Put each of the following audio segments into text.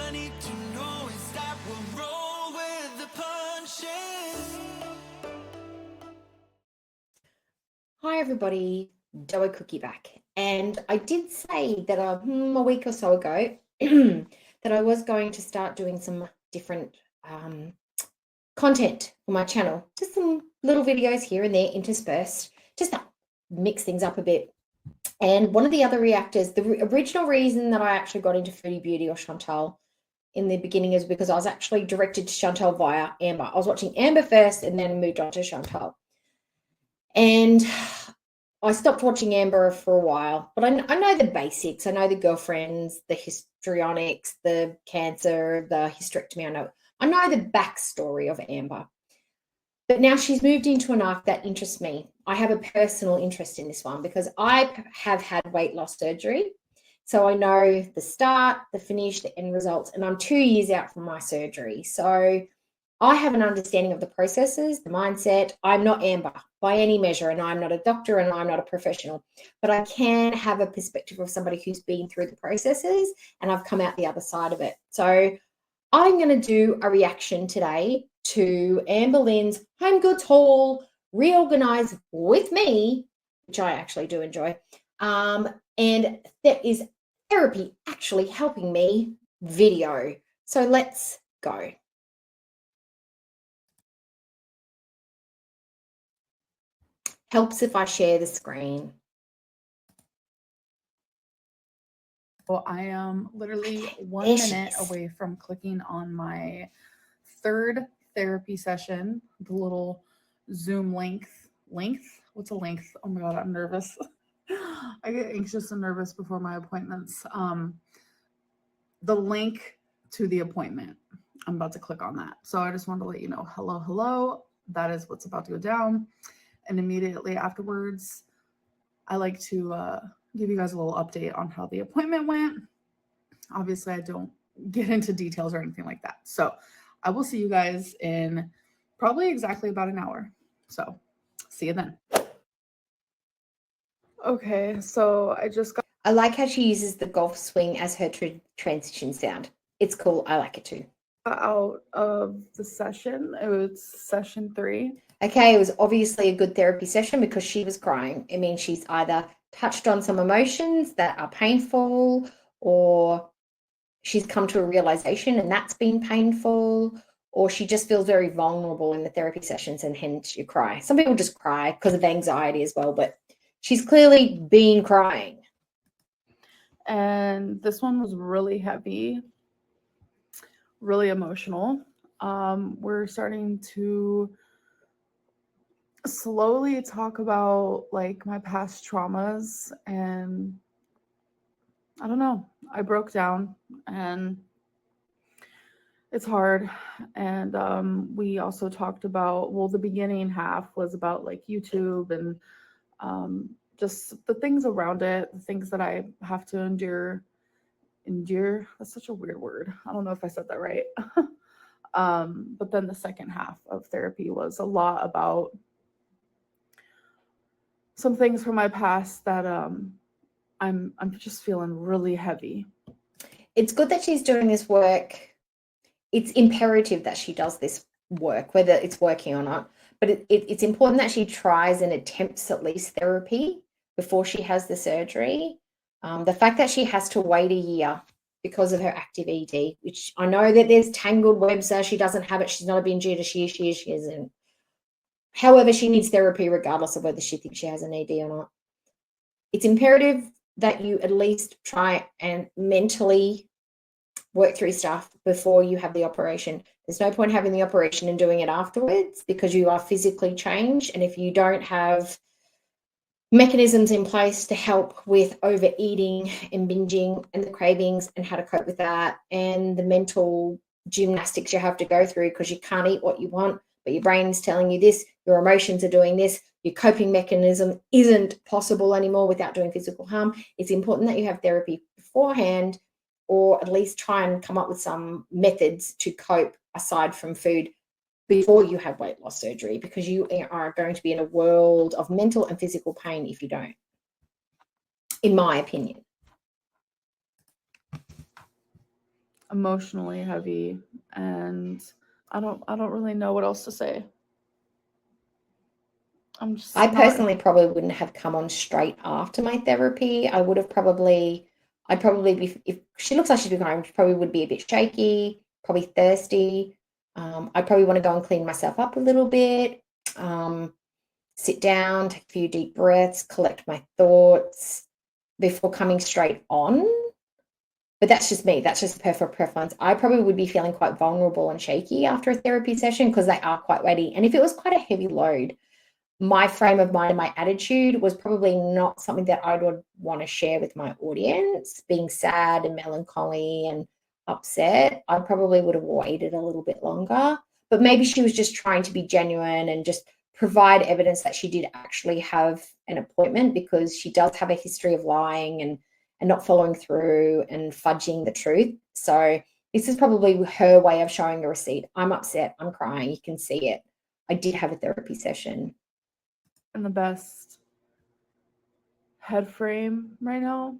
I need to know is that we'll roll with the punches. Hi everybody, Dough Cookie back. And I did say that a week or so ago that I was going to start doing some different content for my channel. Just some little videos here and there interspersed, just to mix things up a bit. And one of the other reactors, the original reason that I actually got into Foodie Beauty or Chantal in the beginning is because I was actually directed to Chantal via Amber. I was watching Amber first and then moved on to Chantal. And I stopped watching Amber for a while, but I know the basics. I know the girlfriends, the histrionics, the cancer, the hysterectomy. I know the backstory of Amber. But now she's moved into an arc that interests me. I have a personal interest in this one because I have had weight loss surgery. So I know the start, the finish, the end results, and I'm 2 years out from my surgery. So I have an understanding of the processes, the mindset. I'm not Amber by any measure, and I'm not a doctor and I'm not a professional, but I can have a perspective of somebody who's been through the processes and I've come out the other side of it. So I'm going to do a reaction today to Amber Lynn's Home Goods haul, reorganize with me, which I actually do enjoy. And that is therapy actually helping me video. So let's go. Helps if I share the screen. Well, I am literally 1 minute away from clicking on my third therapy session, the little Zoom length. What's a length? Oh my God, I'm nervous. I get anxious and nervous before my appointments. The link to the appointment, I'm about to click on that. So I just wanted to let you know, hello. That is what's about to go down. And immediately afterwards, I like to give you guys a little update on how the appointment went. Obviously, I don't get into details or anything like that. So I will see you guys in probably exactly about an hour. So see you then. Okay, so I like how she uses the golf swing as her transition sound. It's cool. I like it too. Out of the session. It was session 3. Okay, it was obviously a good therapy session because she was crying. It means she's either touched on some emotions that are painful, or she's come to a realization and that's been painful, or she just feels very vulnerable in the therapy sessions and hence you cry. Some people just cry because of anxiety as well, but she's clearly been crying. And this one was really heavy, really emotional. We're starting to slowly talk about like my past traumas, and I don't know, I broke down and it's hard. And we also talked about, well, the beginning half was about like YouTube and just the things around it, the things that I have to endure. That's such a weird word. I don't know if I said that right. But then the second half of therapy was a lot about some things from my past that I'm just feeling really heavy. It's good that she's doing this work. It's imperative that she does this work, whether it's working or not. But it's important that she tries and attempts at least therapy before she has the surgery. The fact that she has to wait a year because of her active ED, which I know that there's tangled webs there. She doesn't have it. She's not a binge eater. She isn't. However, she needs therapy regardless of whether she thinks she has an ED or not. It's imperative that you at least try and mentally work through stuff before you have the operation. There's no point having the operation and doing it afterwards because you are physically changed. And if you don't have mechanisms in place to help with overeating and binging and the cravings and how to cope with that and the mental gymnastics you have to go through because you can't eat what you want, but your brain's telling you this, your emotions are doing this, your coping mechanism isn't possible anymore without doing physical harm. It's important that you have therapy beforehand, or at least try and come up with some methods to cope aside from food before you have weight loss surgery, because you are going to be in a world of mental and physical pain if you don't, in my opinion. emotionally heavy, and I don't really know what else to say. I'm just I not. personally probably wouldn't have come on straight after my therapy. I'd probably be, if she looks like she's been crying, she probably would be a bit shaky, probably thirsty. I'd probably want to go and clean myself up a little bit, sit down, take a few deep breaths, collect my thoughts before coming straight on. But that's just me. That's just a personal preference. I probably would be feeling quite vulnerable and shaky after a therapy session because they are quite weighty. And if it was quite a heavy load, my frame of mind and my attitude was probably not something that I would want to share with my audience. Being sad and melancholy and upset, I probably would have waited a little bit longer. But maybe she was just trying to be genuine and just provide evidence that she did actually have an appointment, because she does have a history of lying and not following through and fudging the truth. So this is probably her way of showing a receipt. I'm upset. I'm crying. You can see it. I did have a therapy session. In the best head frame right now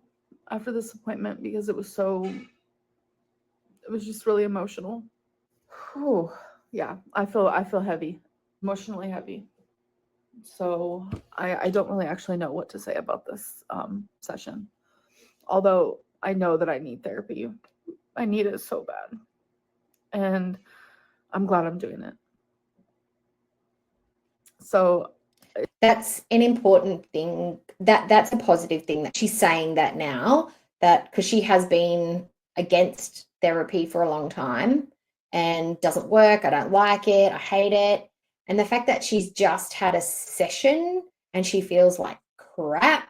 after this appointment, because it was just really emotional. Whew. Yeah, I feel heavy, emotionally heavy. So I don't really actually know what to say about this session. Although I know that I need therapy. I need it so bad. And I'm glad I'm doing it. So that's an important thing. That's a positive thing that she's saying that now, that because she has been against therapy for a long time and doesn't work. I don't like it. I hate it. And the fact that she's just had a session and she feels like crap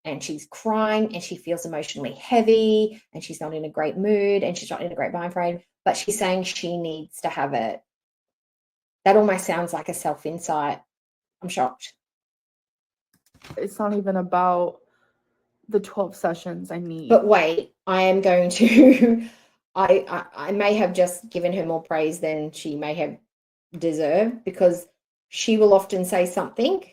and she's crying and she feels emotionally heavy and she's not in a great mood and she's not in a great mind frame, but she's saying she needs to have it. That almost sounds like a self-insight. I'm shocked. It's not even about the 12 sessions I need. But wait, I am going to I may have just given her more praise than she may have deserved, because she will often say something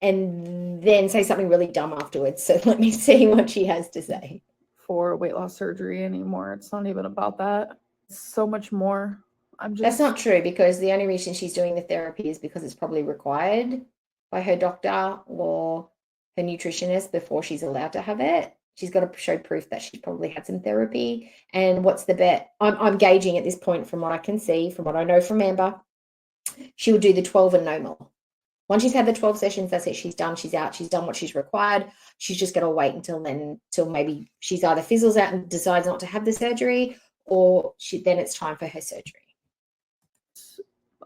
and then say something really dumb afterwards. So let me see what she has to say. For weight loss surgery anymore. It's not even about that. It's so much more. That's not true, because the only reason she's doing the therapy is because it's probably required by her doctor or her nutritionist before she's allowed to have it. She's got to show proof that she's probably had some therapy. And what's the bet? I'm gauging at this point, from what I can see, from what I know from Amber, she will do the 12 and no more. Once she's had the 12 sessions, that's it. She's done. She's out. She's done what she's required. She's just going to wait until maybe she's either fizzles out and decides not to have the surgery, or then it's time for her surgery.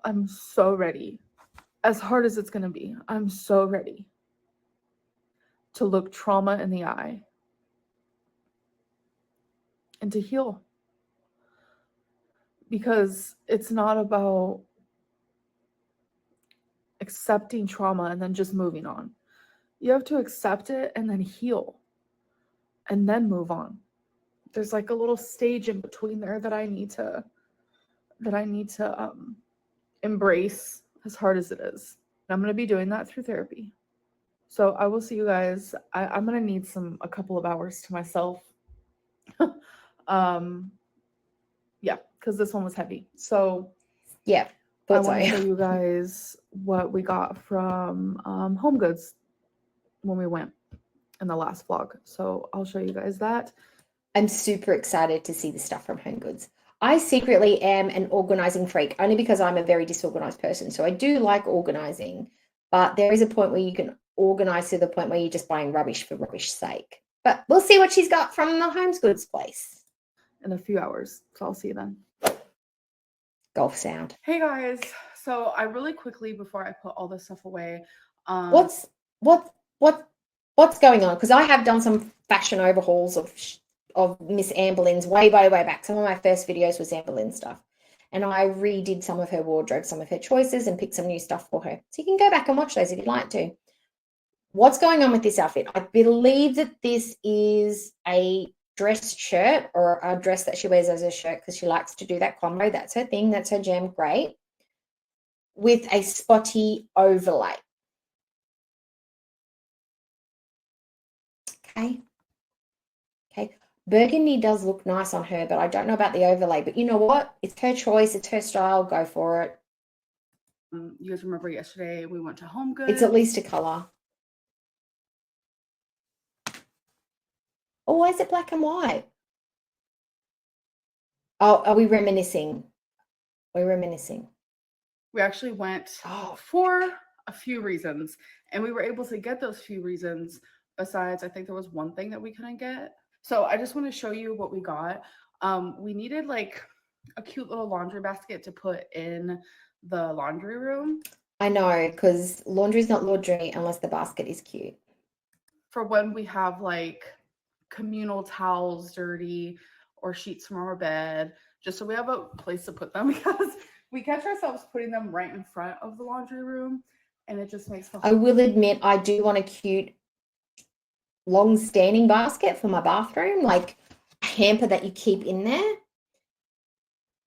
I'm so ready. As hard as it's going to be, I'm so ready to look trauma in the eye and to heal. Because it's not about accepting trauma and then just moving on. You have to accept it and then heal and then move on. There's like a little stage in between there that I need to embrace, as hard as it is. I'm going to be doing that through therapy. So I will see you guys. I'm going to need a couple of hours to myself. Yeah, because this one was heavy. So yeah, I want to show you guys what we got from Home Goods when we went in the last vlog. So I'll show you guys that. I'm super excited to see the stuff from Home Goods. I secretly am an organizing freak, only because I'm a very disorganized person. So I do like organizing, but there is a point where you can organize to the point where you're just buying rubbish for rubbish's sake. But we'll see what she's got from the Home Goods place in a few hours. So I'll see you then. Golf sound. Hey guys. So I really quickly, before I put all this stuff away, what's going on? Because I have done some fashion overhauls of Miss Amberlynn's way back. Some of my first videos was Amberlynn stuff. And I redid some of her wardrobe, some of her choices, and picked some new stuff for her. So you can go back and watch those if you'd like to. What's going on with this outfit? I believe that this is a dress shirt, or a dress that she wears as a shirt because she likes to do that combo. That's her thing. That's her jam. Great. With a spotty overlay. Okay. Burgundy does look nice on her, but I don't know about the overlay. But you know what? It's her choice. It's her style. Go for it. You guys remember yesterday we went to Home Goods. It's at least a color. Oh, why is it black and white? Oh, are we reminiscing? We're reminiscing. We actually went for a few reasons, and we were able to get those few reasons. Besides, I think there was one thing that we couldn't get. So I just want to show you what we got. We needed like a cute little laundry basket to put in the laundry room. I know, because laundry's not laundry unless the basket is cute. For when we have like communal towels dirty or sheets from our bed, just so we have a place to put them, because we catch ourselves putting them right in front of the laundry room, and it just makes the whole— I will admit I do want a cute long-standing basket for my bathroom, like a hamper that you keep in there.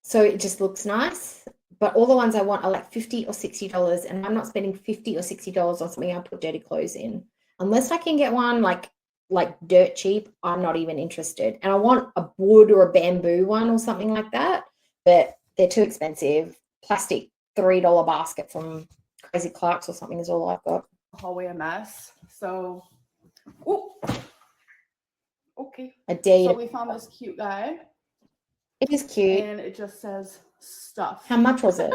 So it just looks nice. But all the ones I want are like $50 or $60, and I'm not spending $50 or $60 on something I put dirty clothes in. Unless I can get one like dirt cheap, I'm not even interested. And I want a wood or a bamboo one or something like that, but they're too expensive. Plastic $3 basket from Crazy Clark's or something is all I've got. hallway a mess. So, okay. I dare So you. we found this cute guy. It is cute. And it just says stuff. How much was it?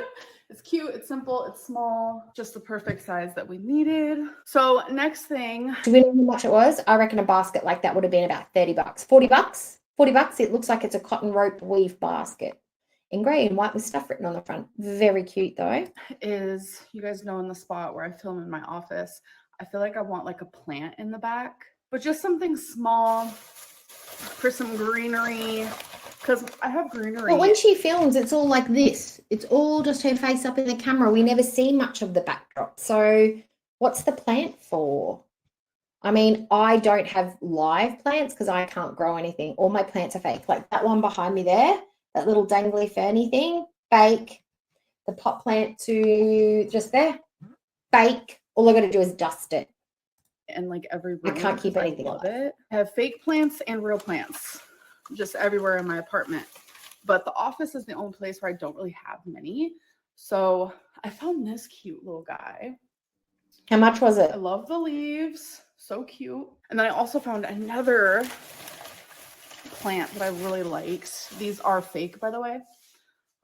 It's cute, it's simple, it's small, just the perfect size that we needed. So next thing. Do we know how much it was? I reckon a basket like that would have been about $30. $40? $40. It looks like it's a cotton rope weave basket in grey and white with stuff written on the front. Very cute though. Is, you guys know, in the spot where I film in my office, I feel like I want like a plant in the back, but just something small for some greenery, because I have greenery. But when she films, it's all like this. It's all just her face up in the camera. We never see much of the backdrop. So what's the plant for? I mean, I don't have live plants because I can't grow anything. All my plants are fake. Like that one behind me there, that little dangly ferny thing, fake. The pot plant to just there, fake. All I got to do is dust it. And like every room, I can't keep anything I love alive. it. I have fake plants and real plants just everywhere in my apartment, but the office is the only place where I don't really have many. So I found this cute little guy. How much was it? I love the leaves, so cute. And then I also found another plant that I really liked. These are fake, by the way,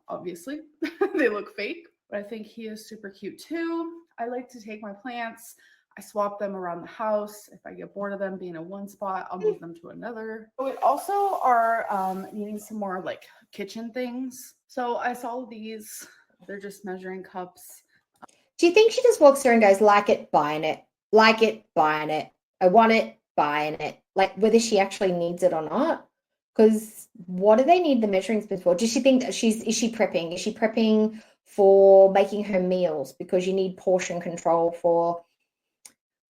obviously. They look fake, but I think he is super cute too. I like to take my plants, I swap them around the house. If I get bored of them being in one spot, I'll move them to another. So we also are needing some more like kitchen things. So I saw these. They're just measuring cups. Do you think she just walks through and goes, like it, buying it, like it, buying it, I want it, buying it, like whether she actually needs it or not? Because what do they need the measuring spoons for? Does she think that is she prepping? Is she prepping for making her meals? Because you need portion control for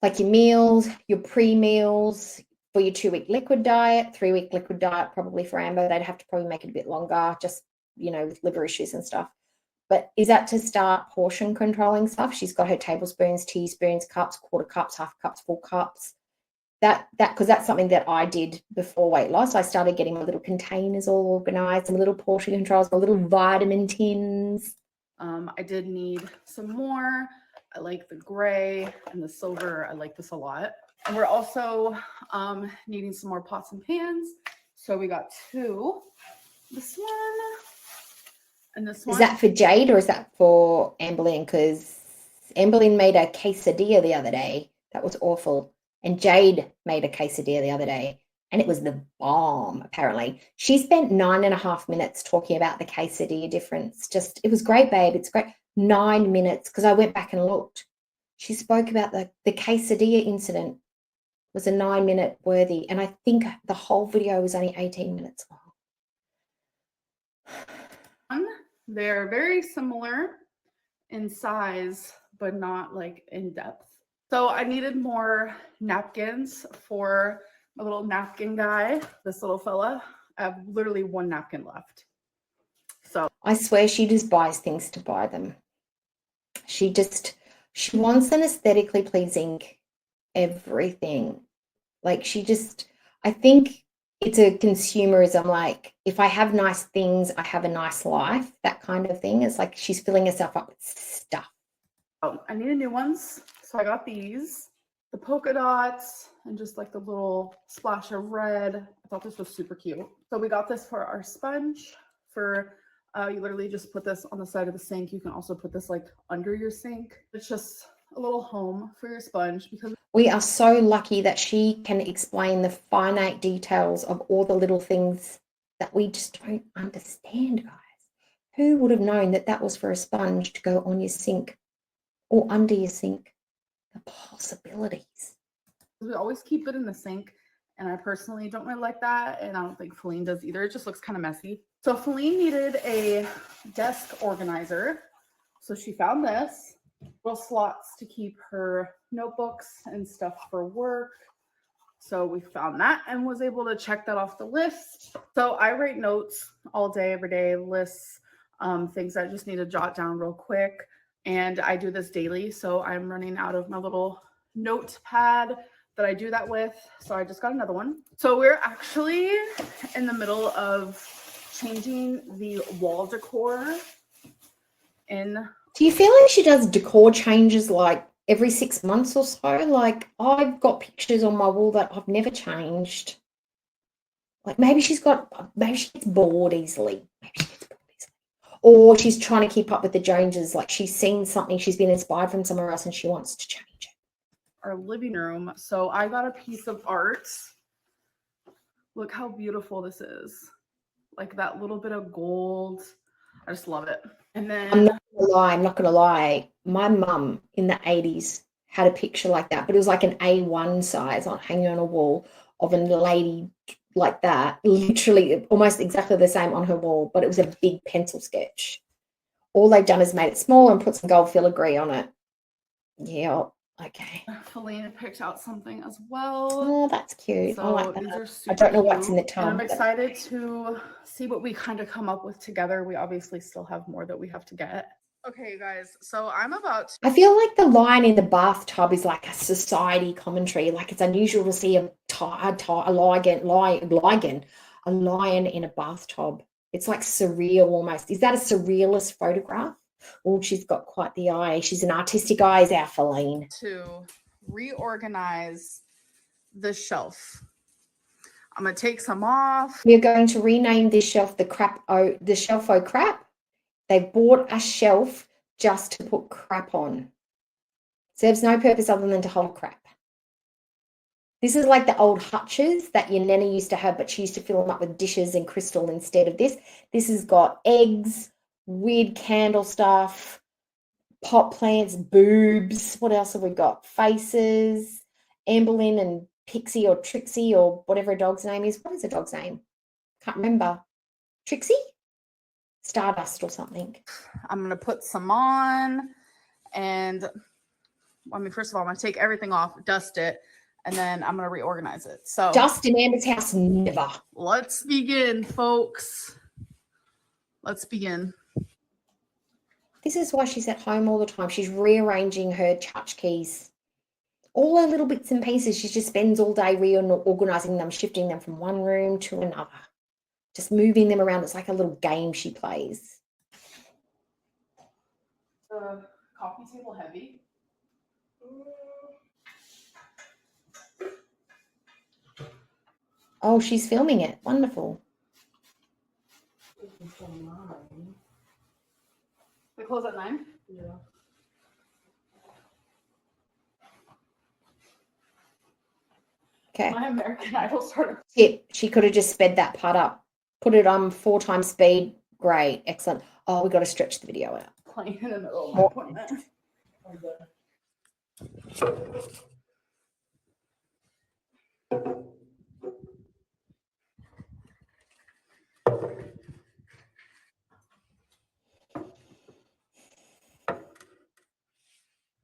like your meals, your pre-meals, for your 2-week liquid diet, 3-week liquid diet, probably for Amber. They'd have to probably make it a bit longer, just, you know, with liver issues and stuff. But is that to start portion controlling stuff? She's got her tablespoons, teaspoons, cups, quarter cups, half cups, full cups. Because that's something that I did before weight loss. I started getting my little containers all organized, some little portion controls, my little vitamin tins. I did need some more. I like the gray and the silver. I like this a lot. And we're also needing some more pots and pans. So we got two. This one and this one. Is that for Jade or is that for Amberlynn? Because Amberlynn made a quesadilla the other day. That was awful. And Jade made a quesadilla the other day. And it was the bomb, apparently. She spent 9.5 minutes talking about the quesadilla difference. Just, it was great, babe. It's great. 9 minutes, because I went back and looked. She spoke about the quesadilla incident was a 9-minute worthy. And I think the whole video was only 18 minutes long. They're very similar in size, but not like in depth. So I needed more napkins for a little napkin guy, this little fella. I have literally one napkin left. So I swear she just buys things to buy them. She wants an aesthetically pleasing everything. Like I think it's a consumerism, like if I have nice things, I have a nice life, that kind of thing. It's like she's filling herself up with stuff. Oh, I needed new ones, so I got these. The polka dots and just like the little splash of red. I thought this was super cute. So we got this for our sponge. For you literally just put this on the side of the sink. You can also put this like under your sink. It's just a little home for your sponge because We are so lucky that she can explain the finite details of all the little things that we just don't understand, guys. Who would have known that that was for a sponge to go on your sink or under your sink? The possibilities. we always keep it in the sink, and I personally don't really like that, and I don't think Feline does either. It just looks kind of messy. So Feline needed a desk organizer, so she found this. Little slots to keep her notebooks and stuff for work. So we found that and was able to check that off the list. So I write notes all day, every day, lists, things that I just need to jot down real quick. And I do this daily. So I'm running out of my little notepad that I do that with. So I just got another one. So we're actually in the middle of changing the wall decor in. Do you feel like she does decor changes like every 6 months or so? Like I've got pictures on my wall that I've never changed. Like maybe she gets bored easily. Maybe she gets bored easily. Or she's trying to keep up with the Joneses. Like she's seen something, she's been inspired from somewhere else and she wants to change it. Our living room. So I got a piece of art. Look how beautiful this is. Like that little bit of gold. I just love it. And then I'm not gonna lie. My mum in the 80s had a picture like that, but it was like an A1 size on hanging on a wall of a lady like that, literally almost exactly the same on her wall, but it was a big pencil sketch. All they've done is made it smaller and put some gold filigree on it. Yeah, okay. Feline picked out something as well. Oh, that's cute. I So like these that. are super I don't know what's cute, in the tub. and I'm excited to see what we kind of come up with together. We obviously still have more that we have to get. Okay, you guys. So I'm about to. I feel like the lion in the bathtub is like a society commentary. Like it's unusual to see a lion in a bathtub. It's like surreal almost. Is that a surrealist photograph? Oh, she's got quite the eye. She's an artistic eye, is our Feline. To reorganize the shelf. I'm gonna take some off. We're going to rename this shelf the shelf oh crap. They bought a shelf just to put crap on. Serves no purpose other than to hold crap. This is like the old hutches that your nana used to have, but she used to fill them up with dishes and crystal instead of this. This has got eggs, weird candle stuff, pot plants, boobs. What else have we got? Faces, Amberlynn and Pixie or Trixie or whatever a dog's name is. What is a dog's name? Can't remember. Trixie? Stardust or something. I'm going to put some on, and I mean, first of all, I'm going to take everything off, dust it, and then I'm going to reorganize it. So Dust in Amber's house, never. Let's begin, folks. Let's begin. This is why she's at home all the time. She's rearranging her tchotchkes. All her little bits and pieces, she just spends all day reorganizing them, shifting them from one room to another. Just moving them around. It's like a little game she plays. The coffee table heavy. Oh, she's filming it. Wonderful. We close at 9? Yeah. Okay. My American Idol started. Tip. She could have just sped that part up. Put it on 4 times speed. Great. Excellent. Oh, we got to stretch the video out. Playing in the middle of my appointment.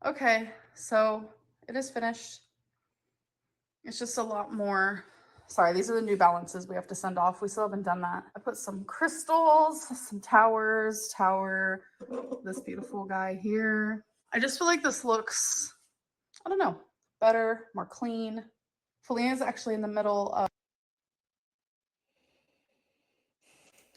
Okay, so it is finished. It's just a lot more. Sorry, these are the New Balances we have to send off. We still haven't done that. I put some crystals, some towers, this beautiful guy here. I just feel like this looks, I don't know, better, more clean. Feline is actually in the middle of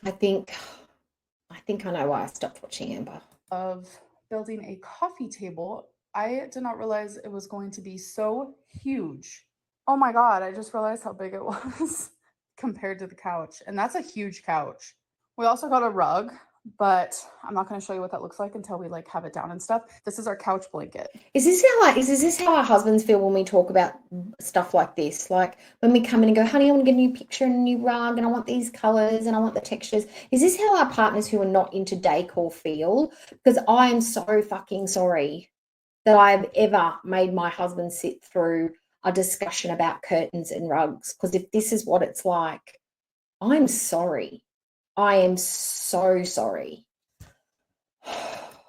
I think I know why I stopped watching Amber. Of building a coffee table. I did not realize it was going to be so huge. Oh my God, I just realized how big it was compared to the couch. And that's a huge couch. We also got a rug, but I'm not going to show you what that looks like until we like have it down and stuff. This is our couch blanket. Is this how our husbands feel when we talk about stuff like this? Like when we come in and go, honey, I want to get a new picture and a new rug and I want these colors and I want the textures. Is this how our partners who are not into decor feel? Because I am so fucking sorry that I've ever made my husband sit through a discussion about curtains and rugs. Because if this is what it's like, I'm sorry. I am so sorry.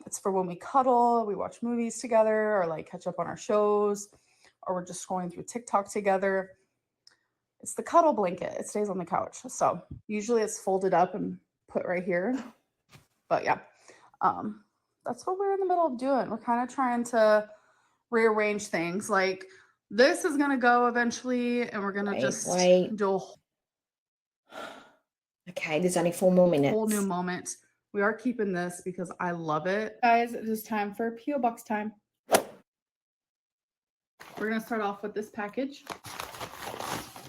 It's for when we cuddle, we watch movies together, or like catch up on our shows, or we're just scrolling through TikTok together. It's the cuddle blanket. It stays on the couch. So usually it's folded up and put right here. But yeah, that's what we're in the middle of doing. We're kind of trying to rearrange things. Like this is going to go eventually, and we're going to just do a Okay, there's only 4 more minutes. whole new moment. We are keeping this because I love it. Guys, it is time for P.O. Box time. We're going to start off with this package.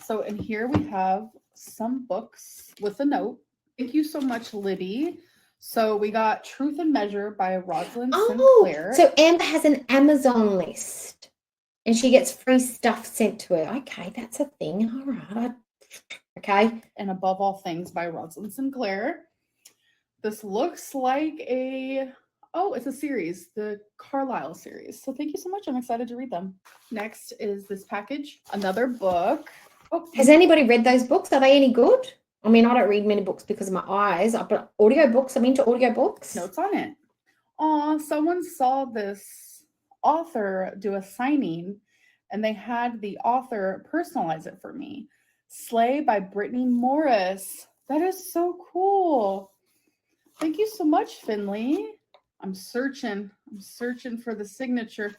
So in here we have some books with a note. Thank you so much, Libby. So we got Truth and Measure by Rosalind Sinclair. So Amber has an Amazon list and she gets free stuff sent to her. Okay, that's a thing. All right. Okay. And Above All Things by Rosalind Sinclair. This looks like it's a series, the Carlisle series. So thank you so much. I'm excited to read them. Next is this package, another book. Oh, has anybody read those books? Are they any good? I mean, I don't read many books because of my eyes, but audiobooks, I'm into audiobooks. Notes on it. Someone saw this author do a signing and they had the author personalize it for me. Slay by Brittany Morris. That is so cool. Thank you so much, Finley. I'm searching for the signature.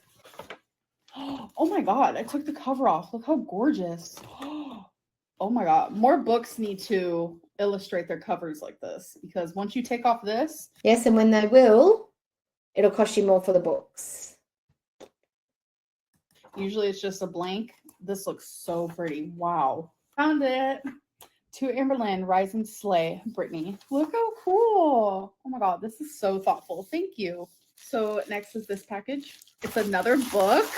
Oh my God, I took the cover off. Look how gorgeous. Oh my God, more books need to illustrate their covers like this because once you take off this. Yes, and when they will, it'll cost you more for the books. Usually it's just a blank. This looks so pretty. Wow. Found it. To Amberland, Rise and Slay, Brittany. Look how cool. Oh my God, this is so thoughtful. Thank you. So next is this package. It's another book.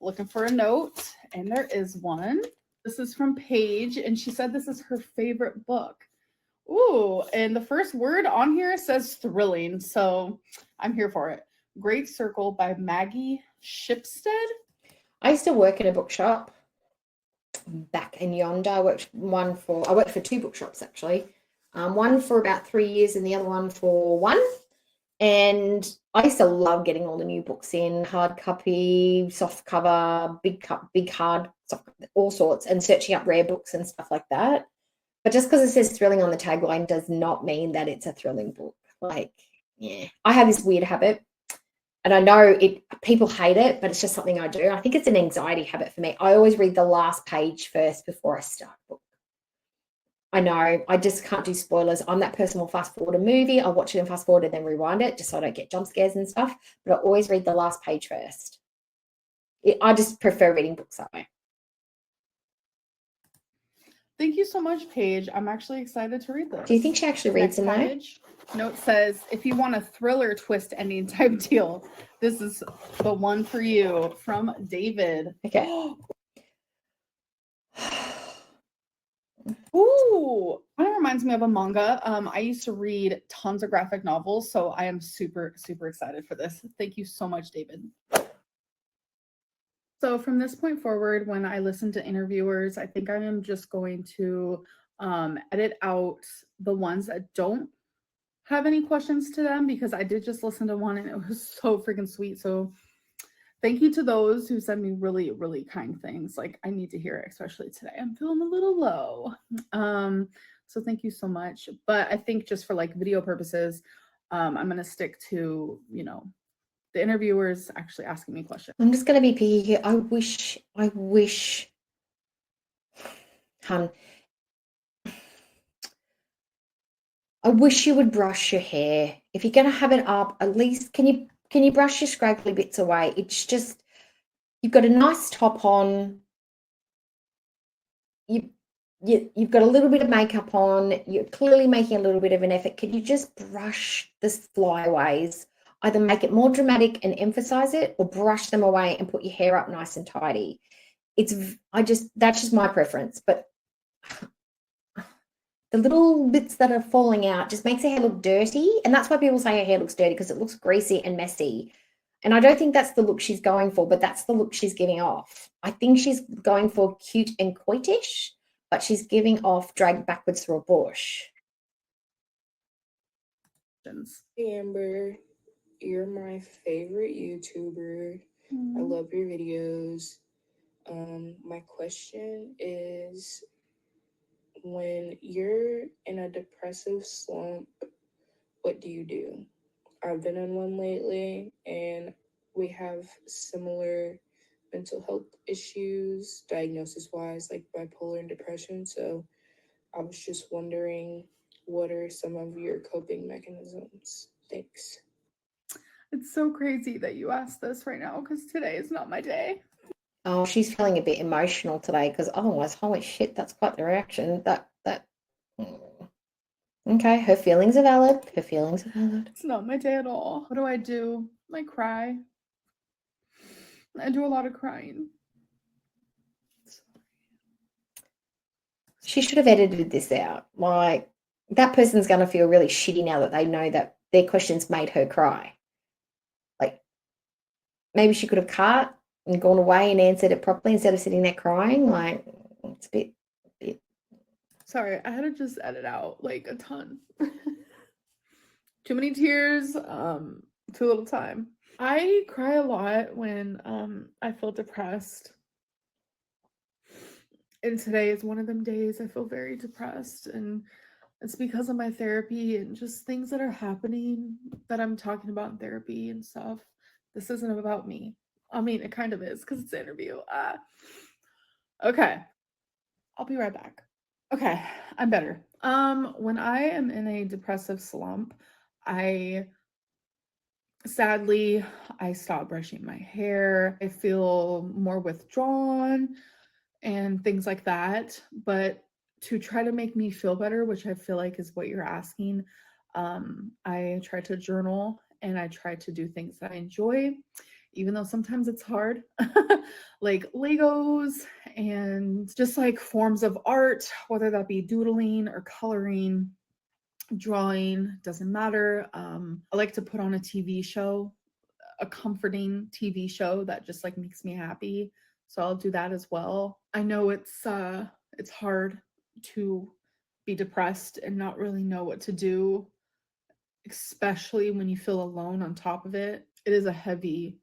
Looking for a note, and there is one. This is from Paige, and she said this is her favorite book. Ooh, and the first word on here says thrilling, so I'm here for it. Great Circle by Maggie Shipstead. I used to work in a bookshop back in yonder. I worked for 2 bookshops actually. One for about 3 years and the other one for 1. And I used to love getting all the new books in, hard copy, soft cover, big hard, all sorts, and searching up rare books and stuff like that. But just because it says thrilling on the tagline does not mean that it's a thrilling book. Like, yeah, I have this weird habit. And I know people hate it, but it's just something I do. I think it's an anxiety habit for me. I always read the last page first before I start a book. I know, I just can't do spoilers. I'm that person who will fast forward a movie. I'll watch it and fast forward and then rewind it just so I don't get jump scares and stuff. But I always read the last page first. I just prefer reading books that way. Thank you so much, Paige. I'm actually excited to read this. Do you think she actually reads in there? Note says, if you want a thriller twist ending type deal, this is the one for you, from David. Okay. Ooh, kind of reminds me of a manga. I used to read tons of graphic novels, so I am super, super excited for this. Thank you so much, David. So from this point forward, when I listen to interviewers, I think I am just going to edit out the ones that don't have any questions to them, because I did just listen to one and it was so freaking sweet. So thank you to those who send me really, really kind things. Like, I need to hear it, especially today. I'm feeling a little low. So thank you so much. But I think just for like video purposes, I'm going to stick to, the interviewers actually asking me questions. I'm just going to be picky here. I wish, hun, I wish you would brush your hair. If you're going to have it up, at least can you brush your scraggly bits away? It's just, you've got a nice top on. You've got a little bit of makeup on. You're clearly making a little bit of an effort. Can you just brush the flyaways? Either make it more dramatic and emphasize it, or brush them away and put your hair up nice and tidy. That's just my preference. But the little bits that are falling out just makes her hair look dirty. And that's why people say her hair looks dirty, because it looks greasy and messy. And I don't think that's the look she's going for, but that's the look she's giving off. I think she's going for cute and coitish, but she's giving off dragged backwards through a bush. Hey Amber, you're my favorite YouTuber. I love your videos. My question is, when you're in a depressive slump, what do you do? I've been in one lately, and we have similar mental health issues, diagnosis-wise, like bipolar and depression. So I was just wondering, what are some of your coping mechanisms? Thanks. It's so crazy that you asked this right now, because today is not my day. Oh, she's feeling a bit emotional today, because otherwise, holy shit, that's quite the reaction. Okay, her feelings are valid. Her feelings are valid. It's not my day at all. What do? I cry. I do a lot of crying. She should have edited this out. Like, that person's going to feel really shitty now that they know that their questions made her cry. Like, maybe she could have cut and gone away and answered it properly instead of sitting there crying. Like, it's a bit. Sorry, I had to just edit out like a ton. Too many tears, too little time. I cry a lot when I feel depressed. And today is one of them days I feel very depressed, and it's because of my therapy and just things that are happening that I'm talking about in therapy and stuff. This isn't about me. I mean, it kind of is because it's an interview. Okay. I'll be right back. Okay, I'm better. When I am in a depressive slump, sadly, I stop brushing my hair. I feel more withdrawn and things like that. But to try to make me feel better, which I feel like is what you're asking, I try to journal and I try to do things that I enjoy, even though sometimes it's hard, like Legos and just like forms of art, whether that be doodling or coloring, drawing, doesn't matter. I like to put on a TV show, a comforting TV show that just like makes me happy. So I'll do that as well. I know it's hard to be depressed and not really know what to do, especially when you feel alone on top of it. It is a heavy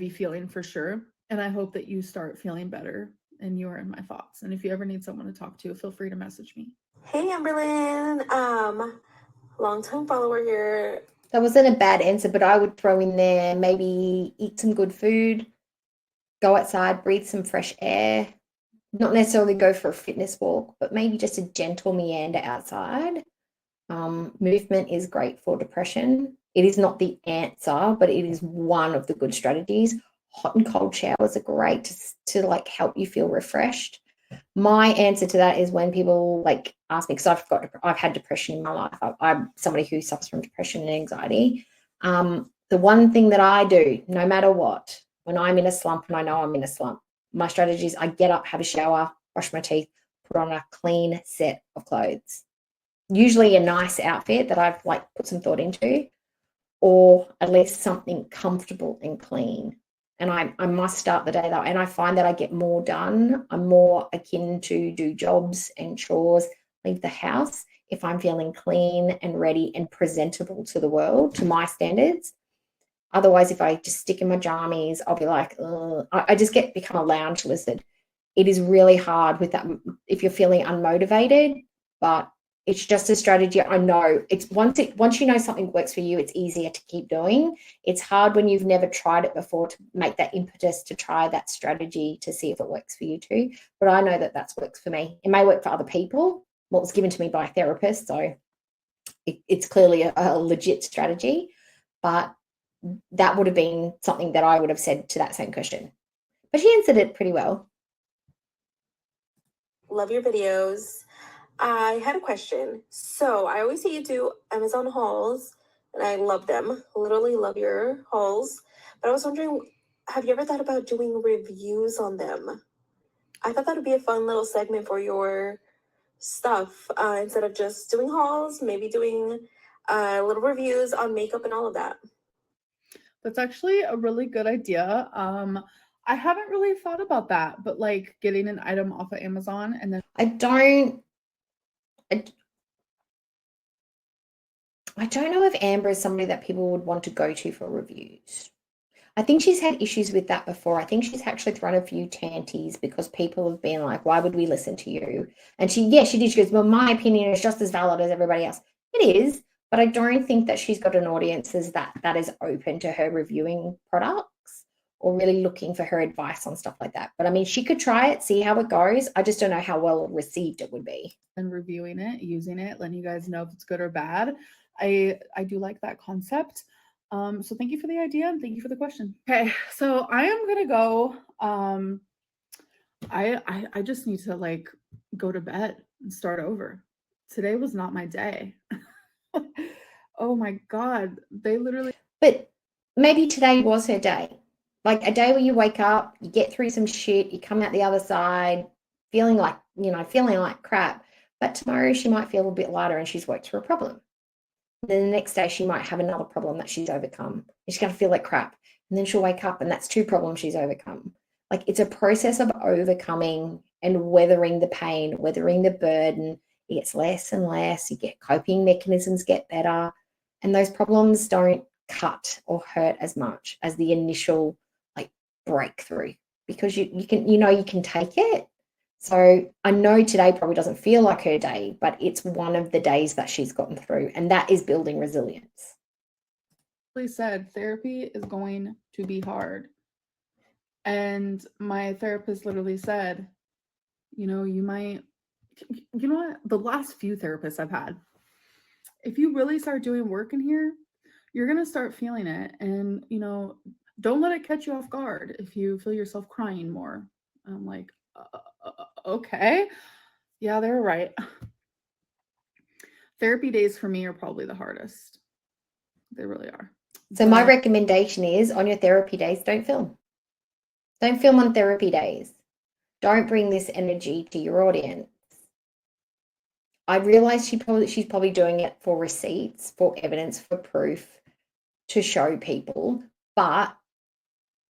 feeling for sure. And I hope that you start feeling better and you are in my thoughts. And if you ever need someone to talk to, feel free to message me. Hey, Amberlyn. Long-time follower here. That wasn't a bad answer, but I would throw in there maybe eat some good food, go outside, breathe some fresh air, not necessarily go for a fitness walk, but maybe just a gentle meander outside. Movement is great for depression. It is not the answer, but it is one of the good strategies. Hot and cold showers are great to like help you feel refreshed. My answer to that is when people like ask me, because I've had depression in my life. I'm somebody who suffers from depression and anxiety. The one thing that I do, no matter what, when I'm in a slump and I know I'm in a slump, my strategy is I get up, have a shower, brush my teeth, put on a clean set of clothes. Usually a nice outfit that I've like put some thought into, or at least something comfortable and clean. And I must start the day that way. And I find that I get more done. I'm more akin to do jobs and chores, leave the house if I'm feeling clean and ready and presentable to the world, to my standards. Otherwise, if I just stick in my jammies, I'll be like, I just become a lounge lizard. It is really hard with that if you're feeling unmotivated, but it's just a strategy. I know it's once you know something works for you, it's easier to keep doing. It's hard when you've never tried it before to make that impetus to try that strategy to see if it works for you too. But I know that that's works for me. It may work for other people. What was given to me by a therapist, so it's clearly a legit strategy, but that would have been something that I would have said to that same question. But she answered it pretty well. Love your videos. I had a question. So I always see you do Amazon hauls, and I love them. Literally love your hauls. But I was wondering, have you ever thought about doing reviews on them? I thought that would be a fun little segment for your stuff. Instead of just doing hauls, maybe doing little reviews on makeup and all of that. That's actually a really good idea. I haven't really thought about that, but like getting an item off of Amazon and then I don't know if Amber is somebody that people would want to go to for reviews. I think she's had issues with that before. I think she's actually thrown a few tanties because people have been like, why would we listen to you? And she did. She goes, well, my opinion is just as valid as everybody else. It is, but I don't think that she's got an audience that is open to her reviewing products or really looking for her advice on stuff like that. But I mean, she could try it, see how it goes. I just don't know how well received it would be. and reviewing it, using it, letting you guys know if it's good or bad. I do like that concept. So thank you for the idea and thank you for the question. Okay, so I am gonna go. I just need to like go to bed and start over. Today was not my day. Oh my God, they literally. But maybe today was her day. Like a day where you wake up, you get through some shit, you come out the other side feeling like crap. But tomorrow she might feel a bit lighter and she's worked through a problem. And then the next day she might have another problem that she's overcome. She's going to feel like crap. And then she'll wake up and that's 2 problems she's overcome. Like it's a process of overcoming and weathering the pain, weathering the burden. It gets less and less. You get coping mechanisms get better. And those problems don't cut or hurt as much as the initial like breakthrough because you can take it. So I know today probably doesn't feel like her day, but it's one of the days that she's gotten through, and that is building resilience. Said therapy is going to be hard. And my therapist literally said, you know what? The last few therapists I've had, if you really start doing work in here, you're going to start feeling it. And, don't let it catch you off guard if you feel yourself crying more. I'm like, okay. Yeah, they're right. Therapy days for me are probably the hardest. They really are. So my recommendation is on your therapy days, don't film. Don't film on therapy days. Don't bring this energy to your audience. I realize she's probably doing it for receipts, for evidence, for proof, to show people, but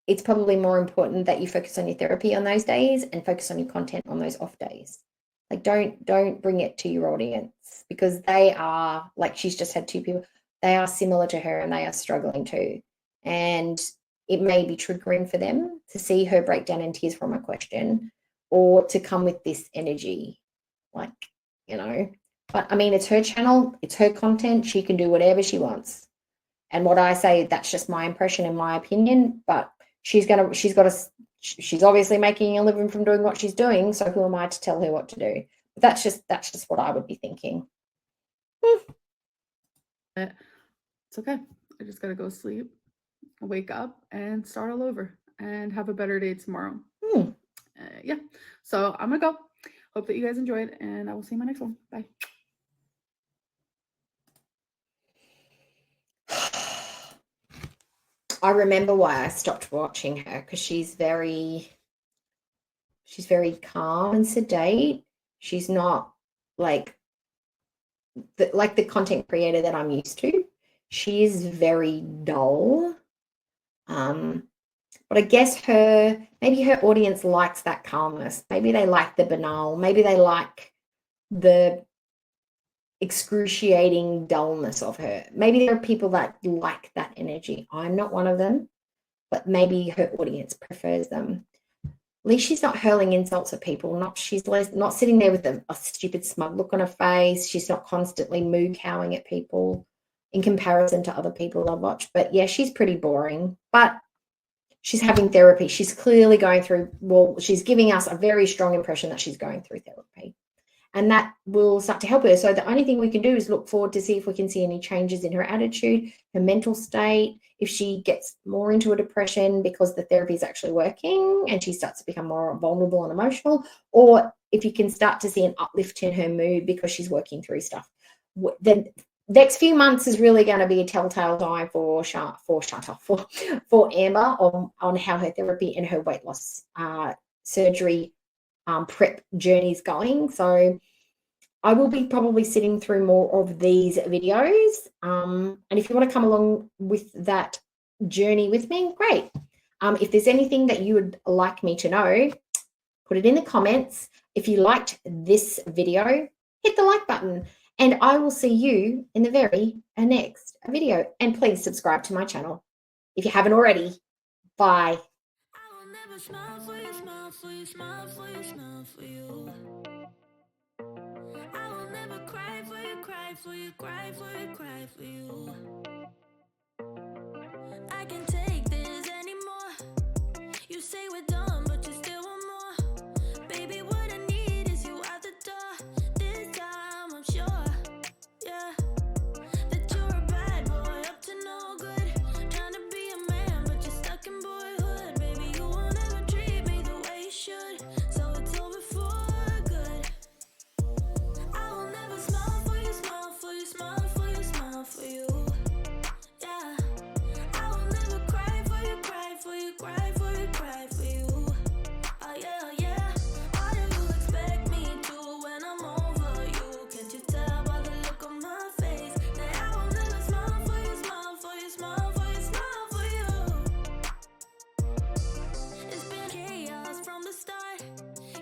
it's probably more important that you focus on your therapy on those days and focus on your content on those off days. Like don't bring it to your audience because they are, like she's just had 2 people, they are similar to her and they are struggling too. And it may be triggering for them to see her break down in tears from a question or to come with this energy, but I mean, it's her channel, it's her content, she can do whatever she wants. And what I say, that's just my impression and my opinion, but she's obviously making a living from doing what she's doing. So who am I to tell her what to do? But that's just what I would be thinking. It's okay. I just got to go sleep, wake up and start all over and have a better day tomorrow. Yeah. So I'm going to go. Hope that you guys enjoyed and I will see you in my next one. Bye. I remember why I stopped watching her because she's very calm and sedate. She's not like the content creator that I'm used to. She is very dull. But I guess maybe her audience likes that calmness. Maybe they like the banal. Maybe they like the excruciating dullness of her. Maybe there are people that like that energy. I'm not one of them, but maybe her audience prefers them. At least she's not hurling insults at people. She's not sitting there with a stupid smug look on her face. She's not constantly moo-cowing at people in comparison to other people I watch. But yeah, she's pretty boring. But she's having therapy. She's clearly going through, she's giving us a very strong impression that she's going through therapy. and that will start to help her. So the only thing we can do is look forward to see if we can see any changes in her attitude, her mental state, if she gets more into a depression because the therapy is actually working and she starts to become more vulnerable and emotional, or if you can start to see an uplift in her mood because she's working through stuff. The next few months is really going to be a telltale sign for Amber on how her therapy and her weight loss surgery prep journey is going. So I will be probably sitting through more of these videos. And if you want to come along with that journey with me, great. If there's anything that you would like me to know, put it in the comments. If you liked this video, hit the like button. And I will see you in the very next video. And please subscribe to my channel if you haven't already. Bye. I will never smile for you, smile for you, smile for you, smile for you. I will never cry for you, cry for you, cry for you, cry for you. I can't take this anymore. You say we're done, but you still want more. Baby, what I need is you out the door. This time I'm sure, yeah, that you're a bad boy, up to no good. Trying to be a man, but you're stuck in boyhood. Baby, you won't ever treat me the way you should. So it's over for good. I will never smile for you, smile for you, smile for you, smile for you. Yeah. I will never cry for you, cry for you, cry for you, cry for you. Oh yeah, oh yeah. What do you expect me to when I'm over you? Can't you tell by the look on my face that I will never smile for you, smile for you, smile for you, smile for you? It's been chaos from the start.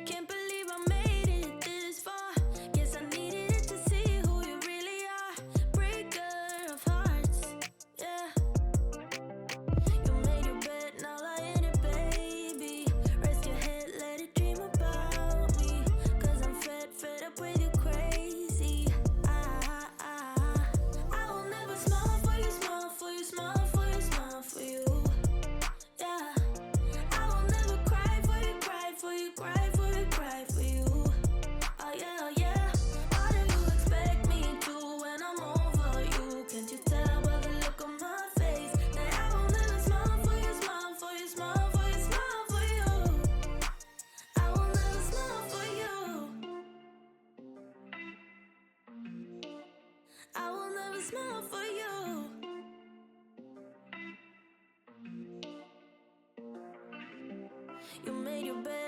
Can't believe I made it this far. Guess I needed it to see who you really are. Breaker of hearts, yeah. You made your bed, now lie in it, baby. Rest your head, let it dream about me. Cause I'm fed up with you crazy. I will never smile for you, smile for you, smile for you, smile for you. Yeah. I will never cry for you, cry for you, cry for you, cry for you. Oh yeah, oh yeah. What do you expect me to when I'm over you? Can't you tell by the look on my face that I will never smile for you, smile for you, smile for you, smile for you? I will never smile for you. I will never smile for you. You made your bed.